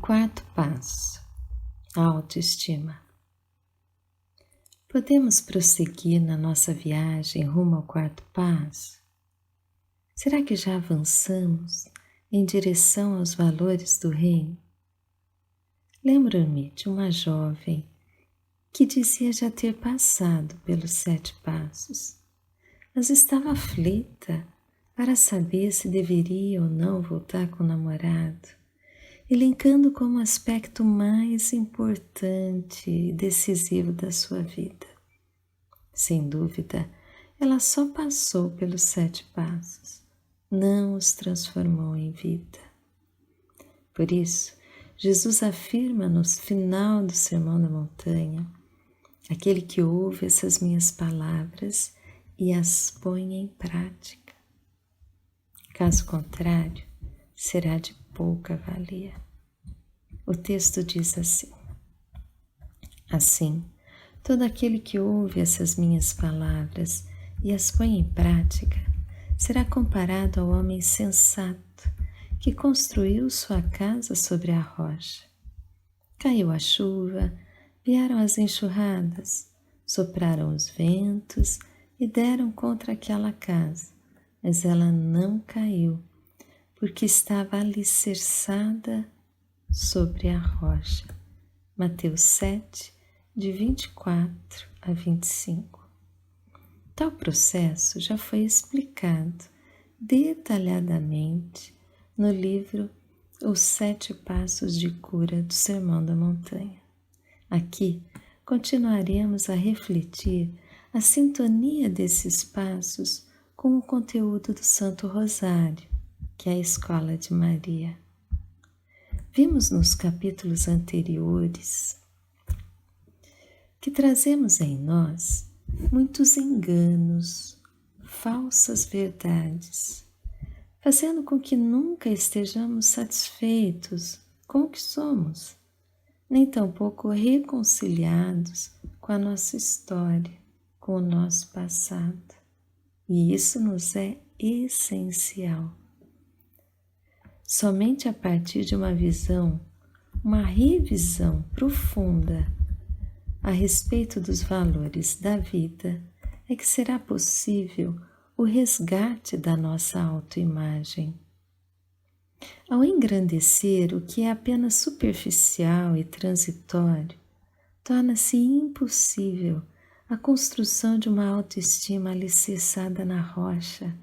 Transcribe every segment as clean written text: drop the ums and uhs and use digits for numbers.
quarto passo, a autoestima. Podemos prosseguir na nossa viagem rumo ao quarto passo? Será que já avançamos em direção aos valores do reino? Lembro-me de uma jovem que dizia já ter passado pelos 7 passos, mas estava aflita para saber se deveria ou não voltar com o namorado, elencando como aspecto mais importante e decisivo da sua vida. Sem dúvida, ela só passou pelos 7 passos, não os transformou em vida. Por isso, Jesus afirma no final do Sermão da Montanha: aquele que ouve essas minhas palavras e as põe em prática. Caso contrário, será de pouca valia. O texto diz assim: assim, todo aquele que ouve essas minhas palavras e as põe em prática será comparado ao homem sensato que construiu sua casa sobre a rocha. Caiu a chuva, vieram as enxurradas, sopraram os ventos e deram contra aquela casa, mas ela não caiu, porque estava alicerçada sobre a rocha. Mateus 7, de 24 a 25. Tal processo já foi explicado detalhadamente no livro Os 7 Passos de Cura do Sermão da Montanha. Aqui continuaremos a refletir a sintonia desses passos com o conteúdo do Santo Rosário, que é a Escola de Maria. Vimos nos capítulos anteriores que trazemos em nós muitos enganos, falsas verdades, fazendo com que nunca estejamos satisfeitos com o que somos, nem tampouco reconciliados com a nossa história, com o nosso passado. E isso nos é essencial. Somente a partir de uma visão, uma revisão profunda a respeito dos valores da vida é que será possível o resgate da nossa autoimagem. Ao engrandecer o que é apenas superficial e transitório, torna-se impossível a construção de uma autoestima alicerçada na rocha,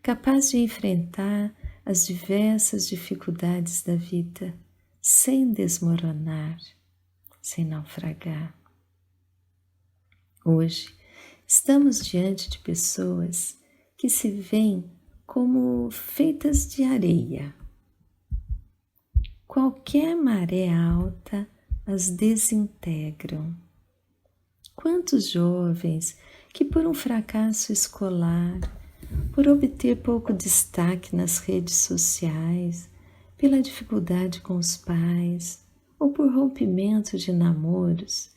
capaz de enfrentar as diversas dificuldades da vida sem desmoronar, sem naufragar. Hoje, estamos diante de pessoas que se veem como feitas de areia. Qualquer maré alta as desintegram. Quantos jovens que por um fracasso escolar, por obter pouco destaque nas redes sociais, pela dificuldade com os pais ou por rompimento de namoros,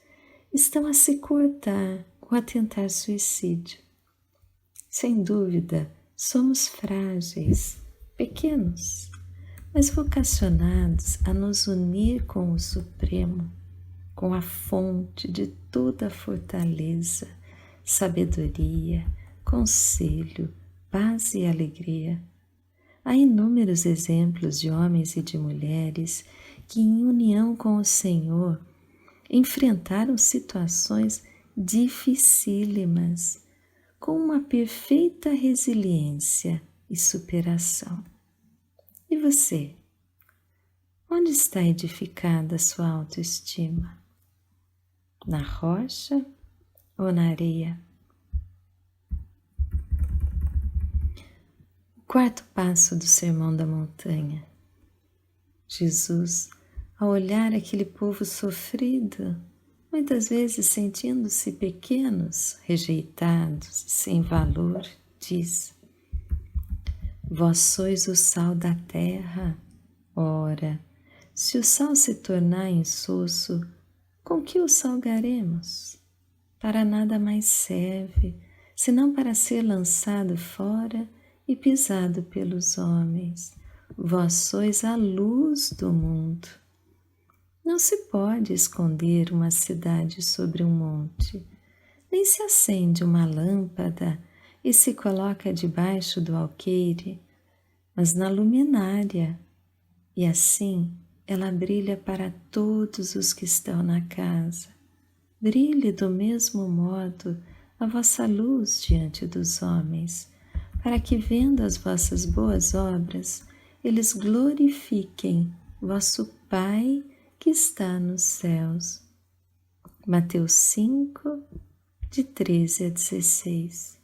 estão a se cortar ou a tentar suicídio. Sem dúvida, somos frágeis, pequenos, mas vocacionados a nos unir com o Supremo, com a fonte de toda a fortaleza, sabedoria, conselho, paz e alegria. Há inúmeros exemplos de homens e de mulheres que, em união com o Senhor, enfrentaram situações dificílimas com uma perfeita resiliência e superação. E você? Onde está edificada a sua autoestima? Na rocha ou na areia? O quarto passo do Sermão da Montanha. Jesus, ao olhar aquele povo sofrido, muitas vezes sentindo-se pequenos, rejeitados, sem valor, diz: vós sois o sal da terra. Ora, se o sal se tornar insosso, com que o salgaremos? Para nada mais serve, senão para ser lançado fora e pisado pelos homens. Vós sois a luz do mundo. Não se pode esconder uma cidade sobre um monte, nem se acende uma lâmpada e se coloca debaixo do alqueire, mas na luminária, e assim ela brilha para todos os que estão na casa. Brilhe do mesmo modo a vossa luz diante dos homens, para que, vendo as vossas boas obras, eles glorifiquem vosso Pai que está nos céus. Mateus 5, de 13 a 16.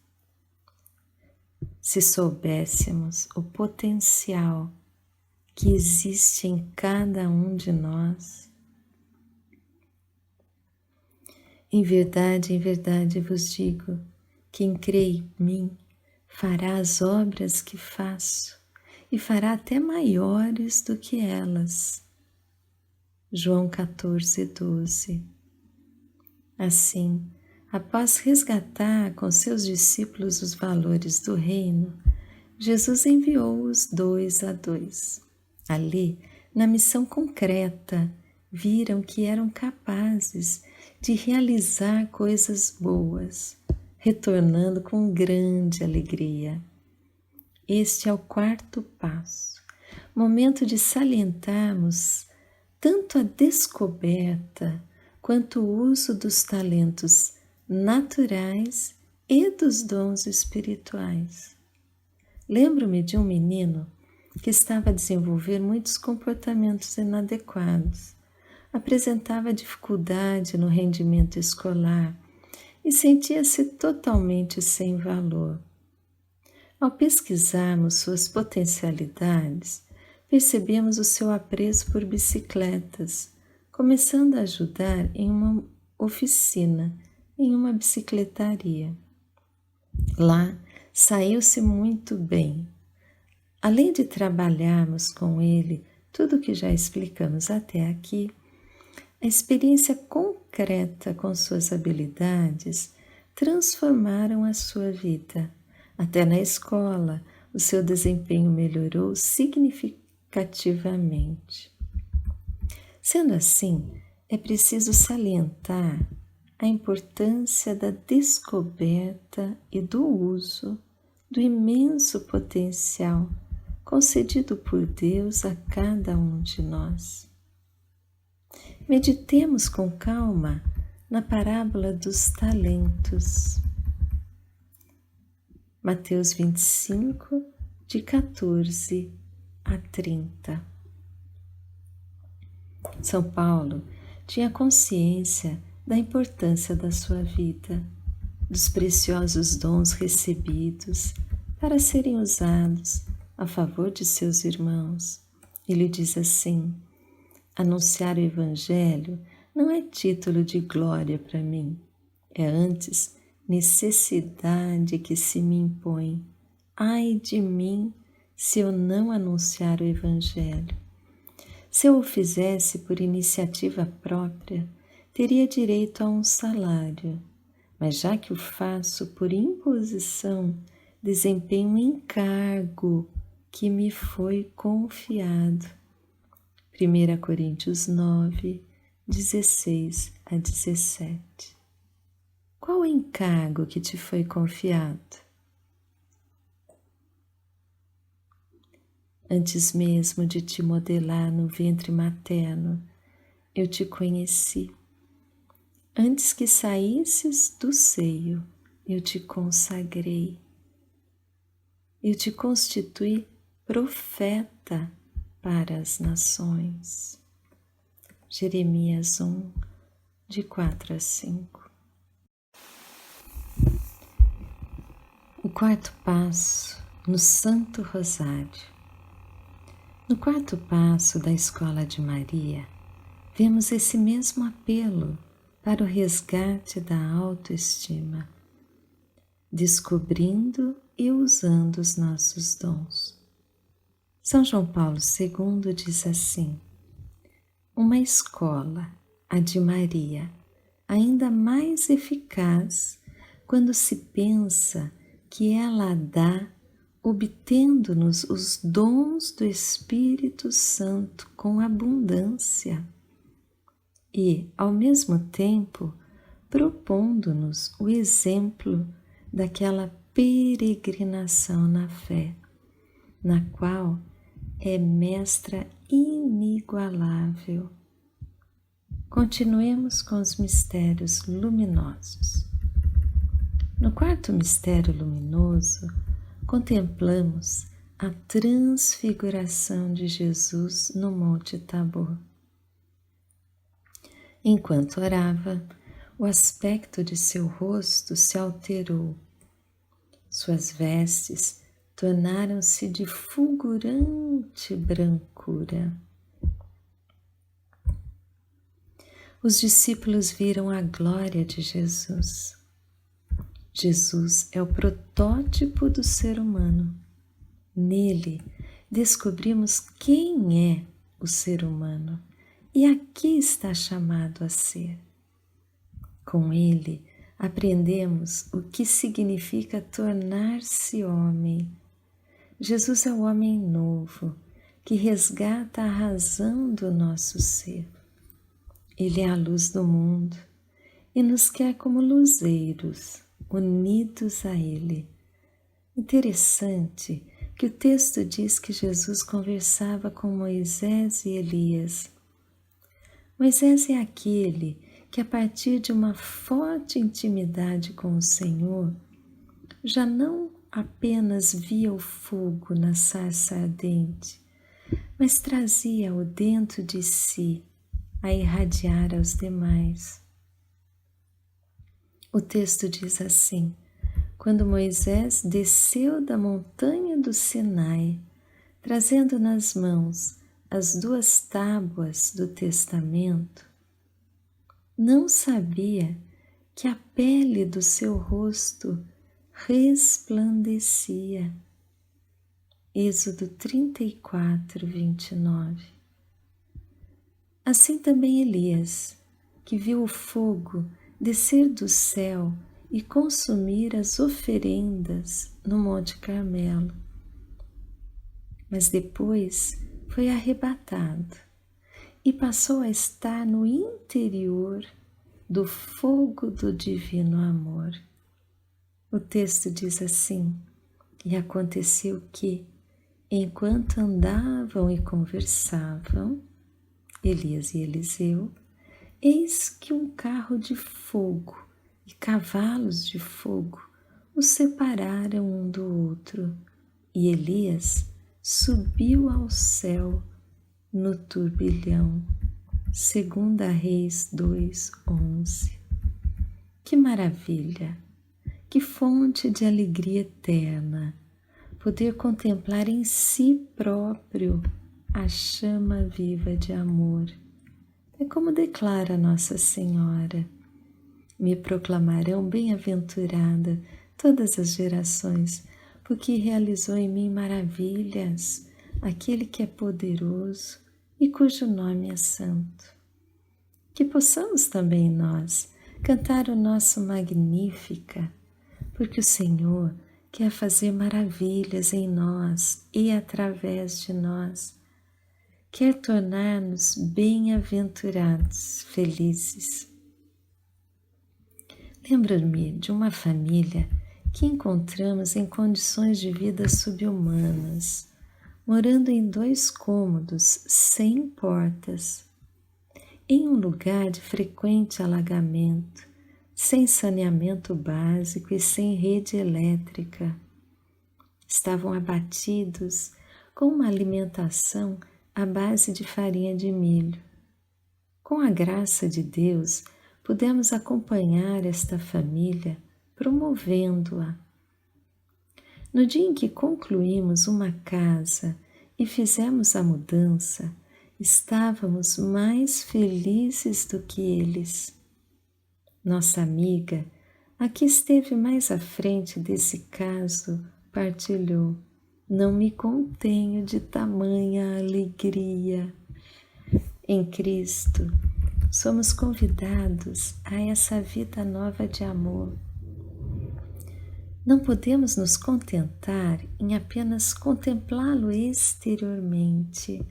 Se soubéssemos o potencial que existe em cada um de nós, em verdade vos digo, quem crê em mim fará as obras que faço e fará até maiores do que elas. João 14, 12. Assim, após resgatar com seus discípulos os valores do reino, Jesus enviou-os 2 a 2. Ali, na missão concreta, viram que eram capazes de realizar coisas boas, retornando com grande alegria. Este é o 4º passo, momento de salientarmos tanto a descoberta quanto o uso dos talentos naturais e dos dons espirituais. Lembro-me de um menino que estava a desenvolver muitos comportamentos inadequados, apresentava dificuldade no rendimento escolar e sentia-se totalmente sem valor. Ao pesquisarmos suas potencialidades, percebemos o seu apreço por bicicletas, começando a ajudar em uma oficina, em uma bicicletaria. Lá, saiu-se muito bem. Além de trabalharmos com ele tudo o que já explicamos até aqui, a experiência concreta com suas habilidades transformaram a sua vida. Até na escola, o seu desempenho melhorou significativamente. Sendo assim, é preciso salientar a importância da descoberta e do uso do imenso potencial concedido por Deus a cada um de nós. Meditemos com calma na parábola dos talentos. Mateus 25, de 14 a 30. São Paulo tinha consciência da importância da sua vida, dos preciosos dons recebidos para serem usados a favor de seus irmãos. Ele diz assim: anunciar o Evangelho não é título de glória para mim, é antes necessidade que se me impõe. Ai de mim se eu não anunciar o Evangelho. Se eu o fizesse por iniciativa própria, teria direito a um salário, mas já que o faço por imposição, desempenho um encargo que me foi confiado. 1 Coríntios 9, 16 a 17. Qual o encargo que te foi confiado? Antes mesmo de te modelar no ventre materno, eu te conheci. Antes que saísses do seio, eu te consagrei. Eu te constituí profeta para as nações. Jeremias 1, de 4 a 5. O 4º passo no Santo Rosário. No 4º passo da Escola de Maria, vemos esse mesmo apelo para o resgate da autoestima, descobrindo e usando os nossos dons. São João Paulo II diz assim: uma escola, a de Maria, ainda mais eficaz quando se pensa que ela a dá obtendo-nos os dons do Espírito Santo com abundância. e, ao mesmo tempo, propondo-nos o exemplo daquela peregrinação na fé, na qual é mestra inigualável. Continuemos com os mistérios luminosos. No quarto mistério luminoso, contemplamos a transfiguração de Jesus no Monte Tabor. Enquanto orava, o aspecto de seu rosto se alterou. Suas vestes tornaram-se de fulgurante brancura. Os discípulos viram a glória de Jesus. Jesus é o protótipo do ser humano. Nele, descobrimos quem é o ser humano e a que está chamado a ser. Com ele, aprendemos o que significa tornar-se homem. Jesus é o homem novo, que resgata a razão do nosso ser. Ele é a luz do mundo e nos quer como luzeiros, unidos a ele. Interessante que o texto diz que Jesus conversava com Moisés e Elias. Moisés é aquele que, a partir de uma forte intimidade com o Senhor, já não apenas via o fogo na sarça ardente, mas trazia-o dentro de si a irradiar aos demais. O texto diz assim: quando Moisés desceu da montanha do Sinai, trazendo nas mãos as 2 tábuas do testamento, não sabia que a pele do seu rosto resplandecia. Êxodo 34, 29. Assim também Elias, que viu o fogo descer do céu e consumir as oferendas no Monte Carmelo. Mas depois foi arrebatado e passou a estar no interior do fogo do divino amor. O texto diz assim: e aconteceu que, enquanto andavam e conversavam, Elias e Eliseu, eis que um carro de fogo e cavalos de fogo os separaram um do outro, e Elias subiu ao céu no turbilhão. 2 Reis 2:11. Que maravilha, que fonte de alegria eterna, poder contemplar em si próprio a chama viva de amor. É como declara Nossa Senhora: me proclamarão bem-aventurada todas as gerações, porque realizou em mim maravilhas aquele que é poderoso e cujo nome é santo. Que possamos também nós cantar o nosso Magnífica, porque o Senhor quer fazer maravilhas em nós e através de nós. Quer tornar-nos bem-aventurados, felizes. Lembro-me de uma família que encontramos em condições de vida subhumanas, morando em 2 cômodos sem portas, em um lugar de frequente alagamento, sem saneamento básico e sem rede elétrica. Estavam abatidos com uma alimentação à base de farinha de milho. Com a graça de Deus, pudemos acompanhar esta família, promovendo-a. No dia em que concluímos uma casa e fizemos a mudança, estávamos mais felizes do que eles. Nossa amiga, a que esteve mais à frente desse caso, partilhou: não me contenho de tamanha alegria. Em Cristo, somos convidados a essa vida nova de amor. Não podemos nos contentar em apenas contemplá-lo exteriormente,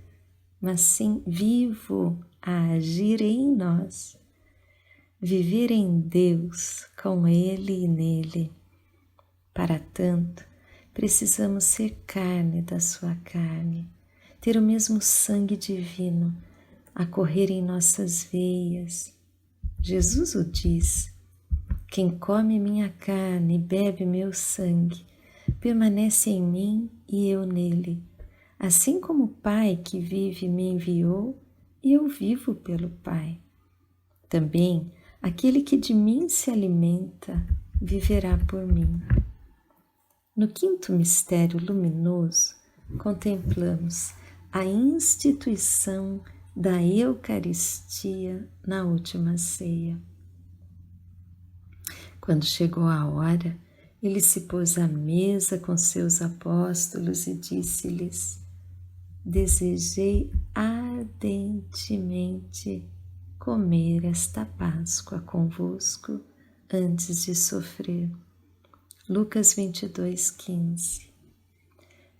mas sim vivo a agir em nós. Viver em Deus, com Ele e nele. Para tanto, precisamos ser carne da sua carne, ter o mesmo sangue divino a correr em nossas veias. Jesus o diz: quem come minha carne e bebe meu sangue, permanece em mim e eu nele, assim como o Pai que vive me enviou e eu vivo pelo Pai. Também aquele que de mim se alimenta viverá por mim. No quinto mistério luminoso, contemplamos a instituição da Eucaristia na última ceia. Quando chegou a hora, ele se pôs à mesa com seus apóstolos e disse-lhes: desejei ardentemente comer esta Páscoa convosco antes de sofrer. Lucas 22:15.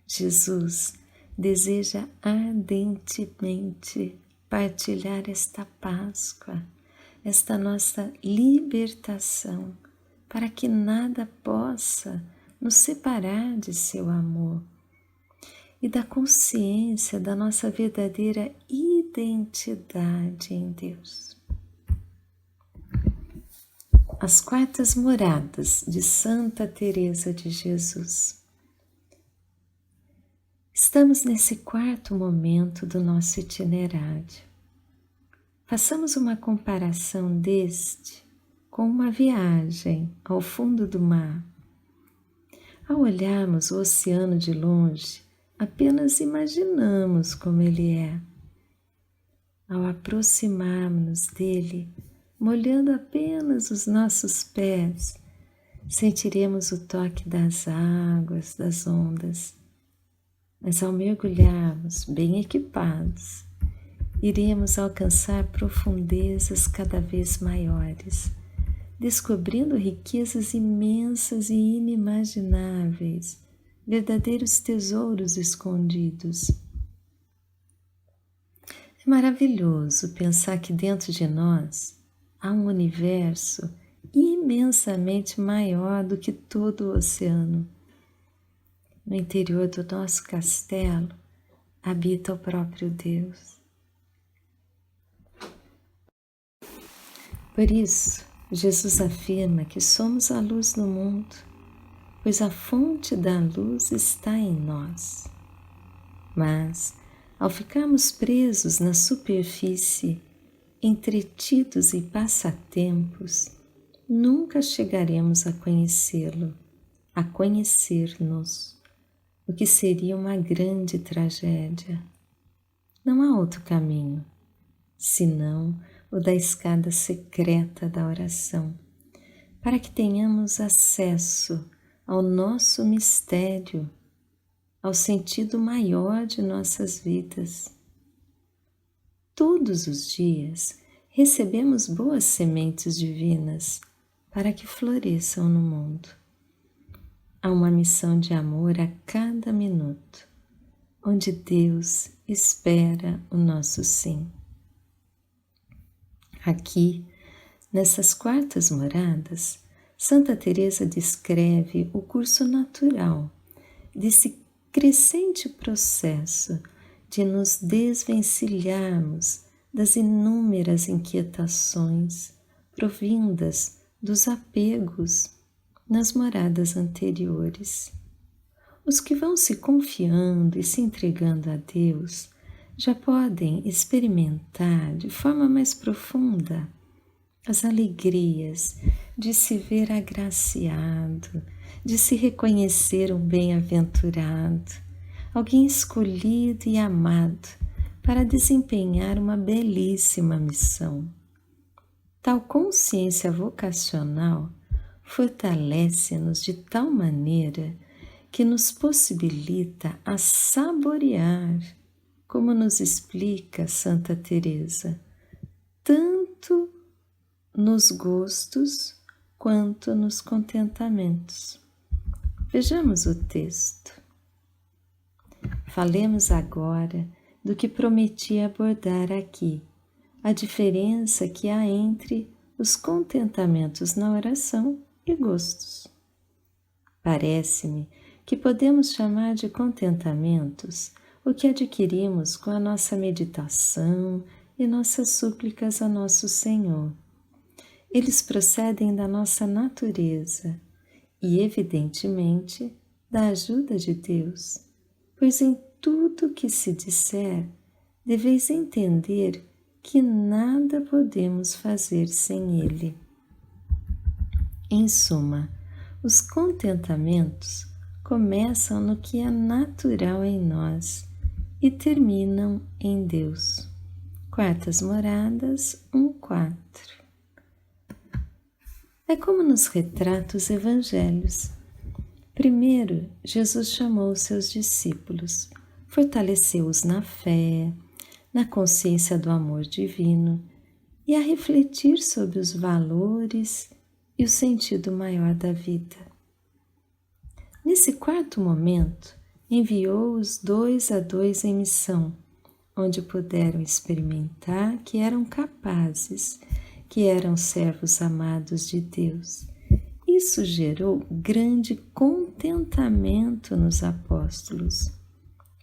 Jesus deseja ardentemente partilhar esta Páscoa, esta nossa libertação, para que nada possa nos separar de seu amor e da consciência da nossa verdadeira identidade em Deus. As quartas moradas de Santa Teresa de Jesus. Estamos nesse quarto momento do nosso itinerário. Façamos uma comparação deste com uma viagem ao fundo do mar. Ao olharmos o oceano de longe, apenas imaginamos como ele é. Ao aproximarmos dele, molhando apenas os nossos pés, sentiremos o toque das águas, das ondas. Mas ao mergulharmos bem equipados, iremos alcançar profundezas cada vez maiores, descobrindo riquezas imensas e inimagináveis, verdadeiros tesouros escondidos. É maravilhoso pensar que dentro de nós há um universo imensamente maior do que todo o oceano. No interior do nosso castelo habita o próprio Deus. Por isso, Jesus afirma que somos a luz do mundo, pois a fonte da luz está em nós. Mas, ao ficarmos presos na superfície, entretidos em passatempos, nunca chegaremos a conhecê-lo, a conhecer-nos, o que seria uma grande tragédia. Não há outro caminho, senão o da escada secreta da oração, para que tenhamos acesso ao nosso mistério, ao sentido maior de nossas vidas. Todos os dias recebemos boas sementes divinas para que floresçam no mundo. Há uma missão de amor a cada minuto, onde Deus espera o nosso sim. Aqui, nessas quartas moradas, Santa Teresa descreve o curso natural desse crescente processo de nos desvencilharmos das inúmeras inquietações provindas dos apegos nas moradas anteriores. Os que vão se confiando e se entregando a Deus já podem experimentar de forma mais profunda as alegrias de se ver agraciado, de se reconhecer um bem-aventurado, alguém escolhido e amado para desempenhar uma belíssima missão. Tal consciência vocacional fortalece-nos de tal maneira que nos possibilita a saborear, como nos explica Santa Teresa, tanto nos gostos quanto nos contentamentos. Vejamos o texto. Falemos agora do que prometi abordar aqui, a diferença que há entre os contentamentos na oração e gostos. Parece-me que podemos chamar de contentamentos o que adquirimos com a nossa meditação e nossas súplicas a nosso Senhor. Eles procedem da nossa natureza e, evidentemente, da ajuda de Deus, pois em tudo que se disser, deveis entender que nada podemos fazer sem Ele. Em suma, os contentamentos começam no que é natural em nós e terminam em Deus. Quartas Moradas 1:4. É como nos retrata os evangelhos. Primeiro, Jesus chamou os seus discípulos, fortaleceu-os na fé, na consciência do amor divino e a refletir sobre os valores e o sentido maior da vida. Nesse quarto momento, enviou-os 2 a 2 em missão, onde puderam experimentar que eram capazes, que eram servos amados de Deus. Isso gerou grande contentamento nos apóstolos.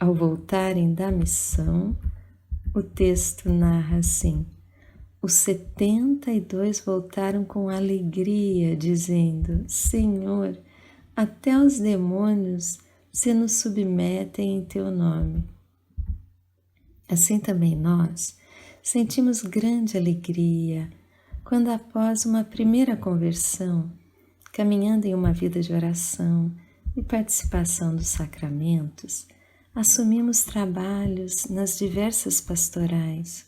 Ao voltarem da missão, o texto narra assim: os 72 voltaram com alegria, dizendo: Senhor, até os demônios se nos submetem em teu nome. Assim também nós sentimos grande alegria quando, após uma primeira conversão, caminhando em uma vida de oração e participação dos sacramentos, assumimos trabalhos nas diversas pastorais.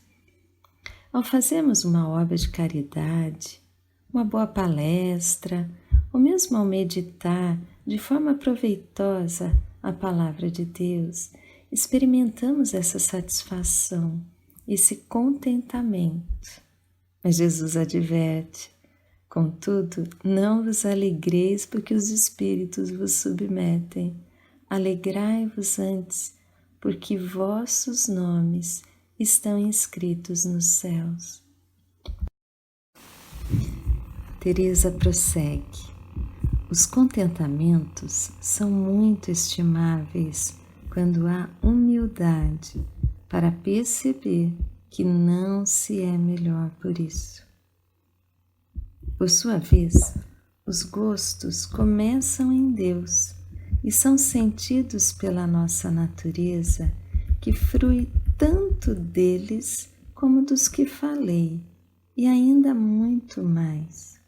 Ao fazermos uma obra de caridade, uma boa palestra, ou mesmo ao meditar de forma proveitosa a palavra de Deus, experimentamos essa satisfação, esse contentamento. Mas Jesus adverte: contudo, não vos alegreis porque os espíritos vos submetem. Alegrai-vos antes, porque vossos nomes estão inscritos nos céus. Teresa prossegue: os contentamentos são muito estimáveis quando há humildade para perceber que não se é melhor por isso. Por sua vez, os gostos começam em Deus e são sentidos pela nossa natureza, que frui tanto deles como dos que falei, e ainda muito mais.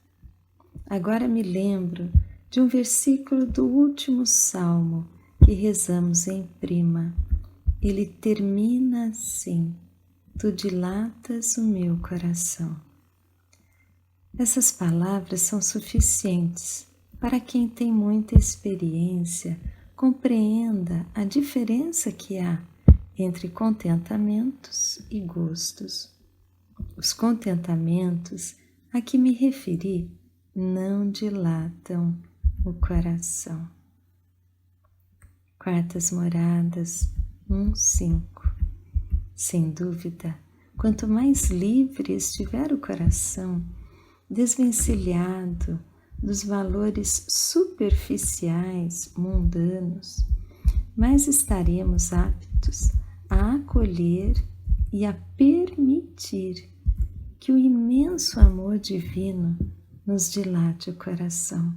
Agora me lembro de um versículo do último salmo que rezamos em prima. Ele termina assim: tu dilatas o meu coração. Essas palavras são suficientes para quem tem muita experiência compreenda a diferença que há entre contentamentos e gostos. Os contentamentos a que me referi não dilatam o coração. Quartas Moradas 1:5. Sem dúvida, quanto mais livre estiver o coração, desvencilhado dos valores superficiais, mundanos, mais estaremos aptos a acolher e a permitir que o imenso amor divino nos dilate o coração.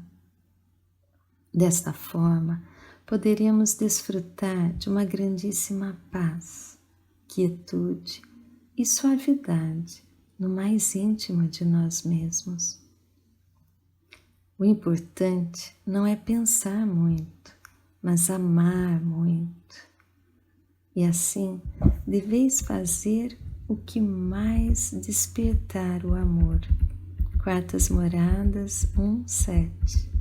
Desta forma, poderemos desfrutar de uma grandíssima paz, quietude e suavidade no mais íntimo de nós mesmos. O importante não é pensar muito, mas amar muito. E assim, deveis fazer o que mais despertar o amor. Quartas Moradas 1:7.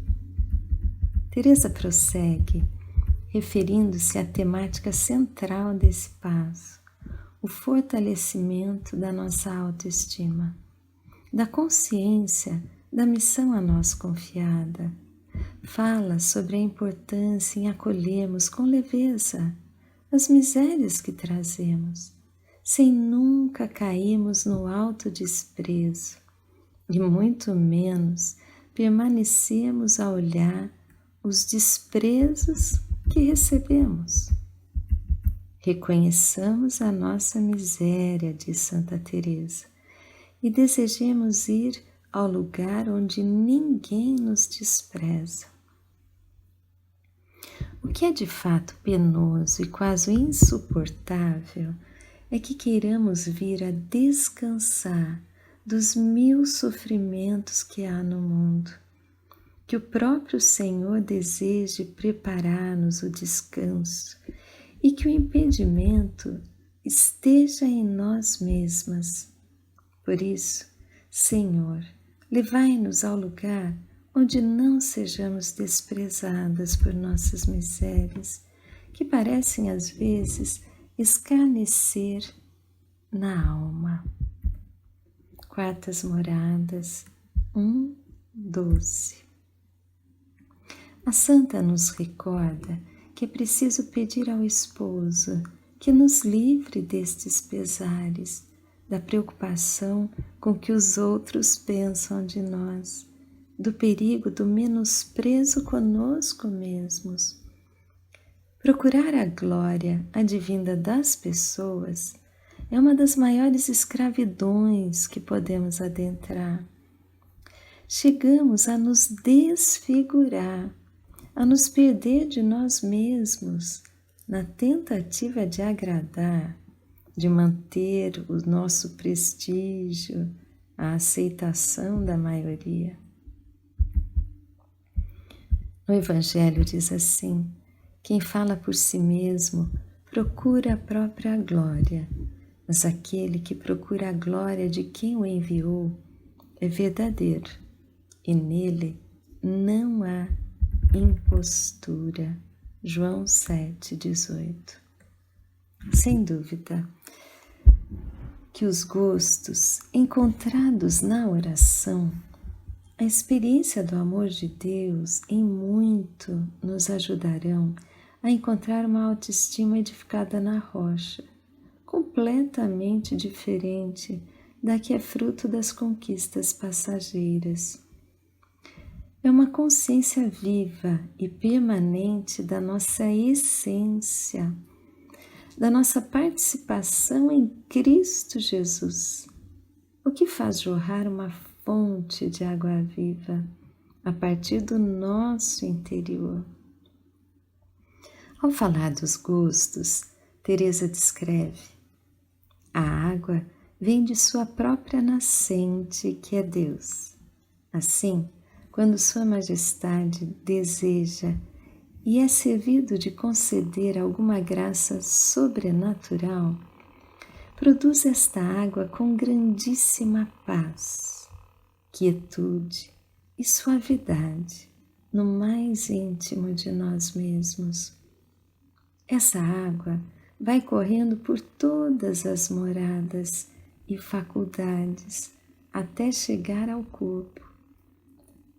Teresa prossegue, referindo-se à temática central desse passo, o fortalecimento da nossa autoestima, da consciência da missão a nós confiada. Fala sobre a importância em acolhermos com leveza as misérias que trazemos, sem nunca cairmos no autodesprezo e muito menos permanecemos a olhar os desprezos que recebemos. Reconheçamos a nossa miséria, diz Santa Teresa, e desejemos ir ao lugar onde ninguém nos despreza. O que é de fato penoso e quase insuportável é que queiramos vir a descansar dos 1000 sofrimentos que há no mundo, que o próprio Senhor deseje preparar-nos o descanso e que o impedimento esteja em nós mesmas. Por isso, Senhor, levai-nos ao lugar onde não sejamos desprezadas por nossas misérias, que parecem às vezes escarnecer na alma. Quartas Moradas 1:12. A Santa nos recorda que é preciso pedir ao esposo que nos livre destes pesares, da preocupação com que os outros pensam de nós, do perigo do menosprezo conosco mesmos. Procurar a glória advinda das pessoas é uma das maiores escravidões que podemos adentrar. Chegamos a nos desfigurar, a nos perder de nós mesmos, na tentativa de agradar, de manter o nosso prestígio, a aceitação da maioria. No Evangelho diz assim: quem fala por si mesmo procura a própria glória, mas aquele que procura a glória de quem o enviou é verdadeiro, e nele não há impostura. João 7:18. Sem dúvida que os gostos encontrados na oração, a experiência do amor de Deus em muito nos ajudarão a encontrar uma autoestima edificada na rocha, completamente diferente da que é fruto das conquistas passageiras. É uma consciência viva e permanente da nossa essência, da nossa participação em Cristo Jesus, o que faz jorrar uma fonte de água viva a partir do nosso interior. Ao falar dos gostos, Teresa descreve: a água vem de sua própria nascente, que é Deus. Assim, quando Sua Majestade deseja e é servido de conceder alguma graça sobrenatural, produz esta água com grandíssima paz, quietude e suavidade no mais íntimo de nós mesmos. Essa água vai correndo por todas as moradas e faculdades até chegar ao corpo.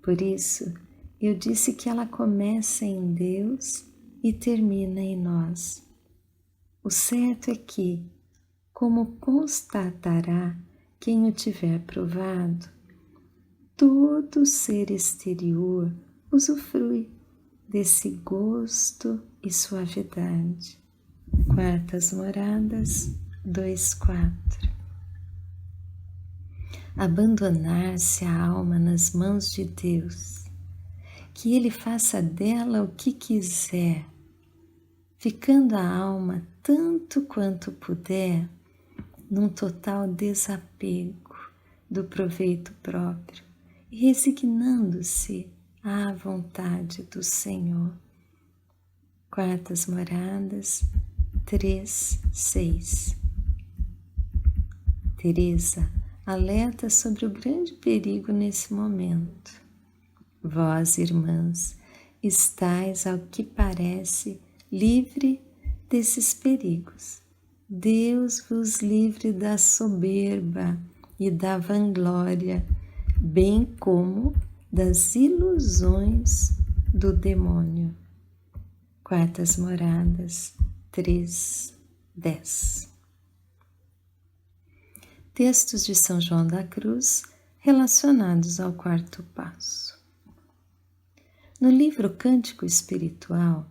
Por isso, eu disse que ela começa em Deus e termina em nós. O certo é que, como constatará quem o tiver provado, todo ser exterior usufrui desse gosto e suavidade. Quartas Moradas 2:4. Abandonar-se a alma nas mãos de Deus, que Ele faça dela o que quiser, ficando a alma tanto quanto puder num total desapego do proveito próprio e resignando-se à vontade do Senhor. Quartas Moradas 3:6. Teresa alerta sobre o grande perigo nesse momento. Vós, irmãs, estáis, ao que parece, livre desses perigos. Deus vos livre da soberba e da vanglória, bem como das ilusões do demônio. Quartas Moradas 3:10. Textos de São João da Cruz relacionados ao quarto passo. No livro Cântico Espiritual,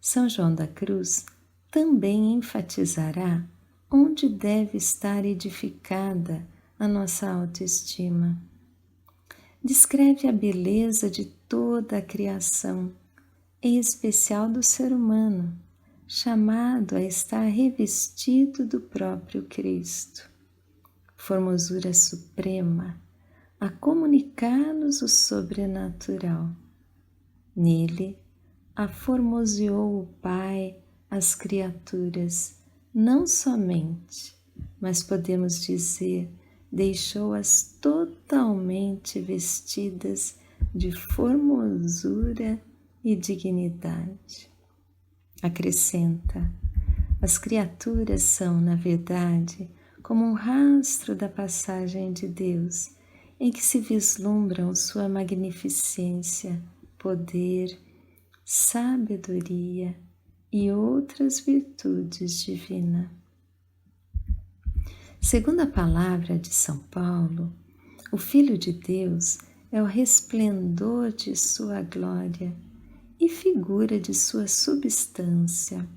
São João da Cruz também enfatizará onde deve estar edificada a nossa autoestima. Descreve a beleza de toda a criação, em especial do ser humano, chamado a estar revestido do próprio Cristo. Formosura suprema, a comunicar-nos o sobrenatural. Nele, aformoseou o Pai as criaturas, não somente, mas podemos dizer, deixou-as totalmente vestidas de formosura e dignidade. Acrescenta, as criaturas são, na verdade, como um rastro da passagem de Deus, em que se vislumbram sua magnificência, poder, sabedoria e outras virtudes divinas. Segundo a palavra de São Paulo, o Filho de Deus é o resplendor de sua glória e figura de sua substância.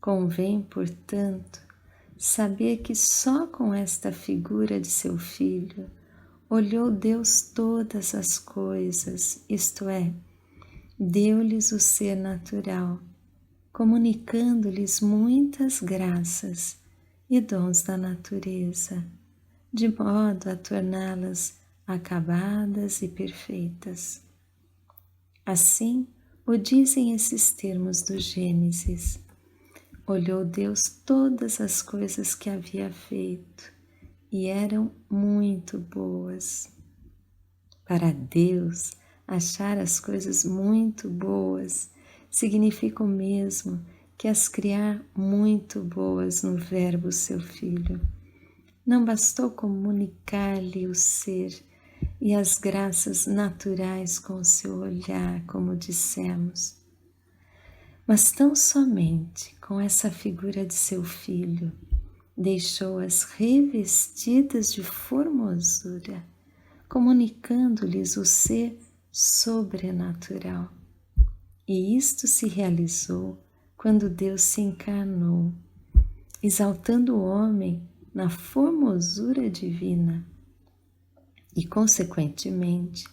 Convém, portanto, saber que só com esta figura de seu Filho olhou Deus todas as coisas, isto é, deu-lhes o ser natural, comunicando-lhes muitas graças e dons da natureza, de modo a torná-las acabadas e perfeitas. Assim o dizem esses termos do Gênesis. Olhou Deus todas as coisas que havia feito, e eram muito boas. Para Deus, achar as coisas muito boas significa o mesmo que as criar muito boas no Verbo seu Filho. Não bastou comunicar-lhe o ser e as graças naturais com o seu olhar, como dissemos, mas tão somente com essa figura de seu Filho, deixou-as revestidas de formosura, comunicando-lhes o ser sobrenatural. E isto se realizou quando Deus se encarnou, exaltando o homem na formosura divina e, consequentemente,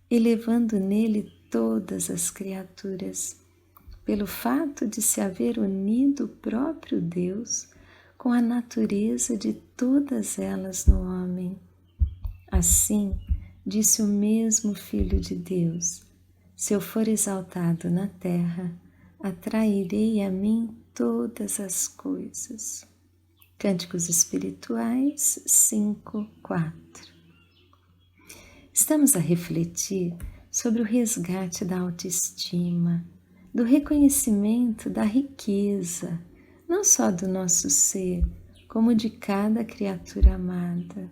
elevando nele todas as criaturas, pelo fato de se haver unido o próprio Deus com a natureza de todas elas no homem. Assim, disse o mesmo Filho de Deus: se eu for exaltado na terra, atrairei a mim todas as coisas. Cânticos Espirituais 5:4. Estamos a refletir sobre o resgate da autoestima, do reconhecimento da riqueza, não só do nosso ser, como de cada criatura amada,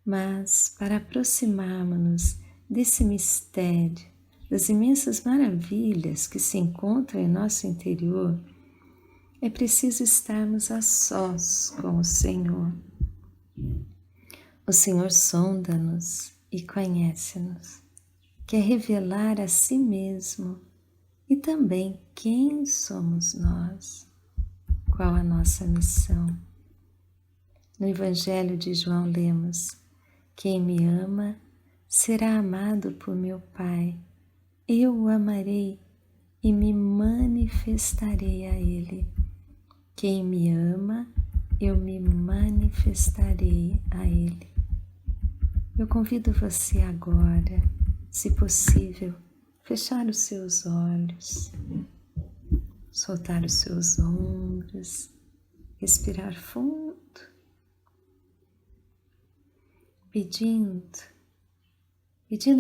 mas para aproximarmos-nos desse mistério, das imensas maravilhas que se encontram em nosso interior, é preciso estarmos a sós com o Senhor. O Senhor sonda-nos e conhece-nos, quer revelar a si mesmo e também quem somos nós, qual a nossa missão. No Evangelho de João lemos: quem me ama será amado por meu Pai, eu o amarei e me manifestarei a ele. Quem me ama, eu me manifestarei a ele. Eu convido você agora, se possível, fechar os seus olhos, soltar os seus ombros, respirar fundo, pedindo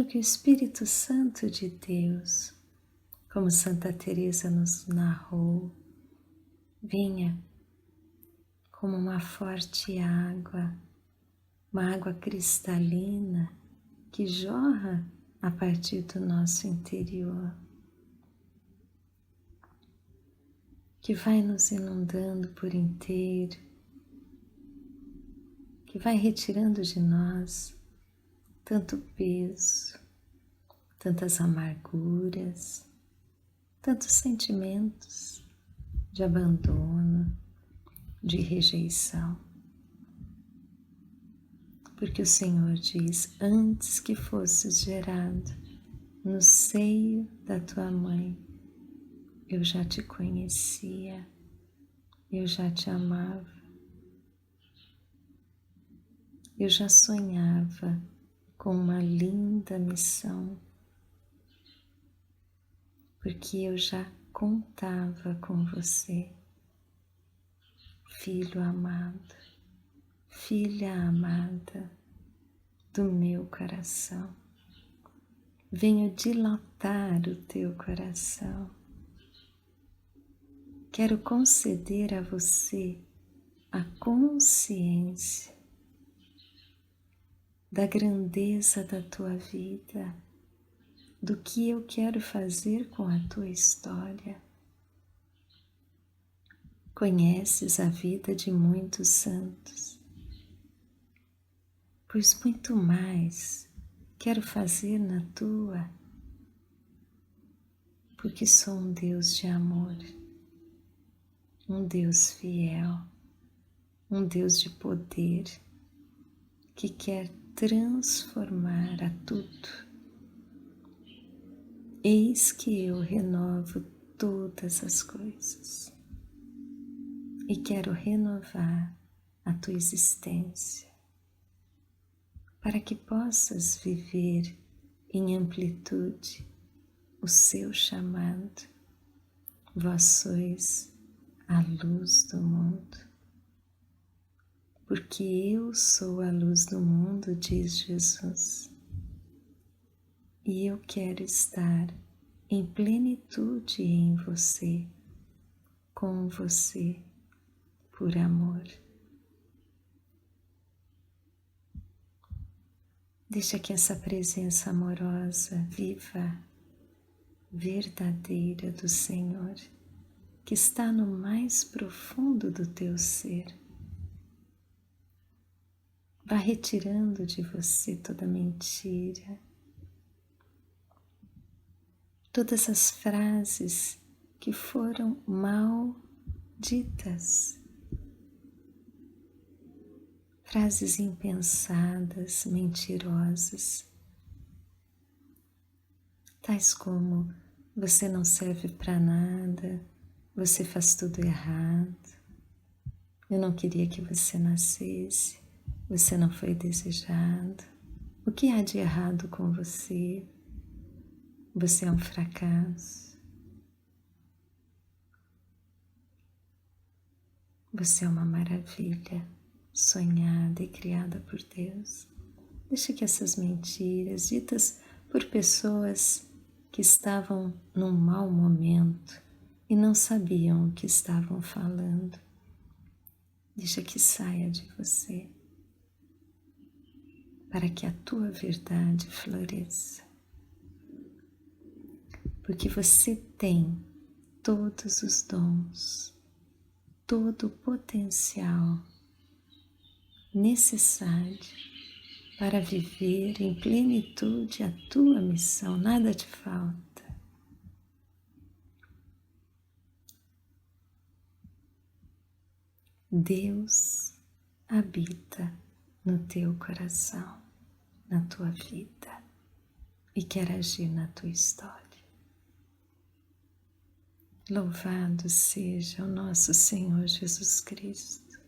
que o Espírito Santo de Deus, como Santa Teresa nos narrou, venha como uma forte água, uma água cristalina que jorra a partir do nosso interior. que vai nos inundando por inteiro, que vai retirando de nós tanto peso, tantas amarguras, tantos sentimentos de abandono, de rejeição. Porque o Senhor diz: antes que fosses gerado no seio da tua mãe, eu já te conhecia, eu já te amava, eu já sonhava com uma linda missão, porque eu já contava com você, filho amado, filha amada do meu coração. Venho dilatar o teu coração. Quero conceder a você a consciência da grandeza da tua vida, do que eu quero fazer com a tua história. Conheces a vida de muitos santos, pois muito mais quero fazer na tua, porque sou um Deus de amor, um Deus fiel, um Deus de poder, que quer transformar a tudo. Eis que eu renovo todas as coisas e quero renovar a tua existência, para que possas viver em amplitude o seu chamado. Vós sois a luz do mundo. Porque eu sou a luz do mundo, diz Jesus, e eu quero estar em plenitude em você, com você, por amor. Deixa que essa presença amorosa, viva, verdadeira do Senhor, que está no mais profundo do teu ser, vá retirando de você toda mentira, todas as frases que foram mal ditas, frases impensadas, mentirosas, tais como: você não serve para nada, você faz tudo errado, eu não queria que você nascesse, você não foi desejado, o que há de errado com você? Você é um fracasso. Você é uma maravilha, sonhada e criada por Deus. Deixa que essas mentiras ditas por pessoas que estavam num mau momento e não sabiam o que estavam falando, deixa que saia de você, para que a tua verdade floresça. Porque você tem todos os dons, todo o potencial necessário para viver em plenitude a tua missão, nada te falta. Deus habita no teu coração, na tua vida, e quer agir na tua história. Louvado seja o nosso Senhor Jesus Cristo,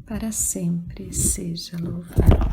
para sempre seja louvado.